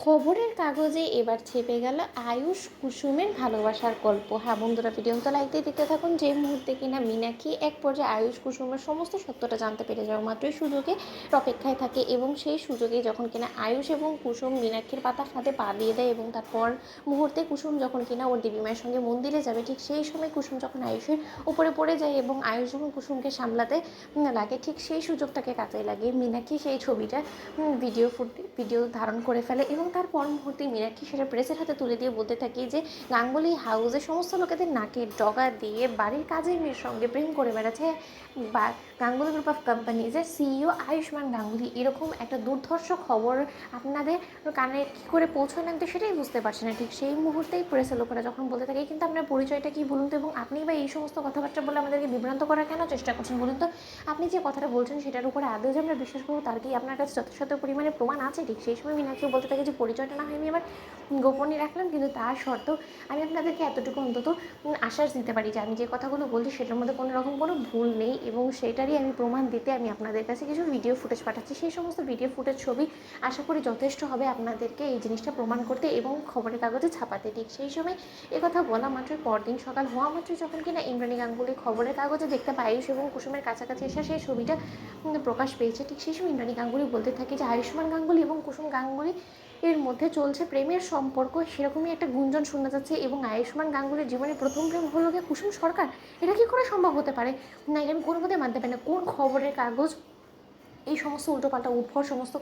খবরের কাগজে এবার ছেপে গেল আয়ুষ কুসুমের ভালোবাসার গল্প। হ্যাঁ বন্ধুরা, ভিডিওটা লাইক দিয়ে দেখতে থাকুন। যে মুহূর্তে কিনা মীনাক্ষী এক পর্যায়ে আয়ুষ কুসুমের সমস্ত সত্যটা জানতে পেরে যাওয়া মাত্রই সুযোগে অপেক্ষায় থাকে, এবং সেই সুযোগে যখন কিনা আয়ুষ এবং কুসুম মীনাক্ষীর পাতা ফাঁদে পা দিয়ে দেয়, এবং তারপর মুহূর্তে কুসুম যখন কিনা ওর দেবীমায়ের সঙ্গে মন্দিরে যাবে, ঠিক সেই সময় কুসুম যখন আয়ুষের উপরে পড়ে যায় এবং আয়ুষ যখন কুসুমকে সামলাতে লাগে, ঠিক সেই সুযোগটাকে কাজে লাগিয়ে মীনাক্ষী সেই ছবিটা ভিডিও ধারণ করে ফেলে, এবং তার পর মুহূর্তে মীনাক্ষী সেটা প্রেসের হাতে তুলে দিয়ে বলতে থাকি যে গাঙ্গুলি হাউসে সমস্ত লোকেদের নাকে ডগা দিয়ে বাড়ির কাজের মেয়ের সঙ্গে প্রেম করে বেড়াচ্ছে বা গাঙ্গুলি গ্রুপ অফ কোম্পানিজের সিইও আয়ুষ্মান গাঙ্গুলি। এরকম একটা দুর্ধর্ষ খবর আপনাদের কানে কী করে পৌঁছয় নেন তো সেটাই বুঝতে পারছে না। ঠিক সেই মুহূর্তেই প্রেসের লোকেরা যখন বলতে থাকে, কিন্তু আপনার পরিচয়টা কী বলুন তো, এবং আপনি বা এই সমস্ত কথাবার্তা বলে আমাদেরকে বিভ্রান্ত করার কেন চেষ্টা করছেন বলুন তো, আপনি যে কথাটা বলছেন সেটার উপরে আদৌ যে আমরা বিশ্বাস করবো তার কি আপনার কাছে যথেষ্ট পরিমাণে প্রমাণ আছে? ঠিক সেই সময় মীনাক্ষী বলতে থাকে যে পরিচয়টা না হয় আমি আবার গোপনে রাখলাম, কিন্তু তার সত্ত্বেও আমি আপনাদেরকে এতটুকু অন্তত আশ্বাস দিতে পারি যে আমি যে কথাগুলো বলছি সেটার মধ্যে কোনো রকম কোনো ভুল নেই, এবং সেটারই আমি প্রমাণ দিতে আমি আপনাদের কাছে কিছু ভিডিও ফুটেজ পাঠাচ্ছি। সেই সমস্ত ভিডিও ফুটেজ ছবি আশা করি যথেষ্ট হবে আপনাদেরকে এই জিনিসটা প্রমাণ করতে এবং খবরের কাগজে ছাপাতে। ঠিক সেই সময় কথা বলা মাত্রই পরদিন সকাল হওয়া মাত্রই যখন কিনা ইন্দ্রাণী গাঙ্গুলি খবরের কাগজে দেখতে পায় আয়ুষ এবং কুসুমের কাছাকাছি এসে সেই ছবিটা প্রকাশ পেয়েছে, ঠিক সেই সময় ইন্দ্রাণী গাঙ্গুলি বলতে থাকে যে আয়ুষ্মান গাঙ্গুলি এবং কুসুম গাঙ্গুলি এর মধ্যে চলছে প্রেমের সম্পর্ক, সেরকমই একটা গুঞ্জন শোনা যাচ্ছে, এবং আয়ুষ্মান গাঙ্গুলির জীবনে প্রথম প্রেম হলো গিয়ে কুসুম সরকার। এটা কী করে সম্ভব হতে পারে? না, এটা আমি কোনো মতে মানতে পারি না। কোন খবরের কাগজ এই সমস্ত উল্টোপাল্টা উদ্ভট সমস্ত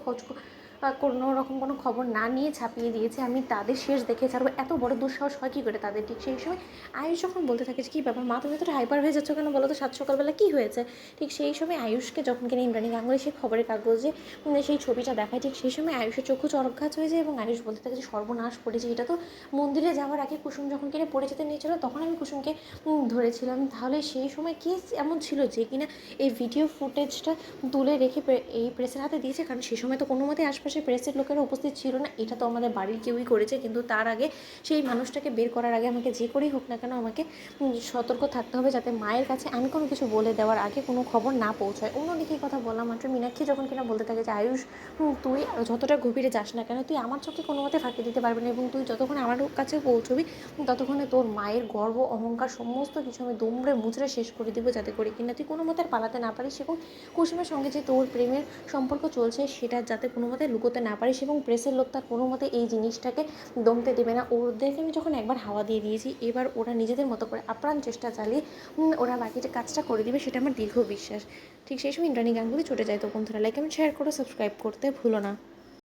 কোনো রকম কোনো খবর না নিয়ে ছাপিয়ে দিয়েছে? আমি তাদের শেষ দেখে ছাড়বো। এত বড় দুঃসাহস হয় কী করে তাদের? ঠিক সেই সময় আয়ুষ যখন বলতে থাকে যে কী ব্যাপার মা, তুমি এতটা হাইপার হয়ে যাচ্ছ কেন বলো তো, সাত সকালবেলা কী হয়েছে? ঠিক সেই সময় আয়ুষকে যখন কিনা ইন্দ্রাণী গাঙ্গুলি সেই খবরের কাগজে সেই ছবিটা দেখায়, ঠিক সেই সময় আয়ুষের চক্ষু চরকগাছ হয়ে যায় এবং আয়ুষ বলতে থাকে যে সর্বনাশ করেছে। এটা তো মন্দিরে যাওয়ার আগে কুসুম যখন কিনা পড়ে যেতে নিয়েছিল তখন আমি কুসুমকে ধরেছিলাম। তাহলে সেই সময় কী এমন ছিল যে কিনা এই ভিডিও ফুটেজটা তুলে রেখে এই প্রেসের হাতে দিয়েছে? কারণ সে সময় তো কোনো মতে আশপাশে প্রেসের লোকেরা উপস্থিত ছিল না। এটা তো আমাদের বাড়ির কেউই করেছে, কিন্তু তার আগে সেই মানুষটাকে বের করার আগে আমাকে যে করেই হোক না কেন আমাকে সতর্ক থাকতে হবে, যাতে মায়ের কাছে আমি কোনো কিছু বলে দেওয়ার আগে কোনো খবর না পৌঁছায়। অন্যদিকে কথা বলা মাত্র মীনাক্ষী যখন কিনা বলতে থাকে যে আয়ুষ, তুই যতটা গভীরে যাস না কেন, তুই আমার চোখে কোনো মতে ফাঁকি দিতে পারবি না, এবং তুই যতক্ষণ আমার কাছে পৌঁছবি ততক্ষণে তোর মায়ের গর্ব অহংকার সমস্ত কিছু আমি দুমড়ে মুচড়ে শেষ করে দেবো, যাতে করে কিনা তুই কোনো মতে আর পালাতে না পারিস, এবং কুসুমের সঙ্গে যে তোর প্রেমের সম্পর্ক চলছে সেটা যাতে কোনো মতে লুকোতে না পারিস, এবং প্রেসের লোক তার কোনো মতে এই জিনিসটাকে দমতে দেবে না। ওদেরকে আমি যখন একবার হাওয়া দিয়ে দিয়েছি, এবার ওরা নিজেদের মতো করে আপ্রাণ চেষ্টা চালিয়ে ওরা বাকি যে কাজটা করে দিবে সেটা আমার দীর্ঘ বিশ্বাস। ঠিক সেই সময় ইন্দ্রাণী গাঙ্গুলি ছুটে যায়। তো বন্ধুরা লাইক কমেন্ট শেয়ার করো, সাবস্ক্রাইব করতে ভুলো না।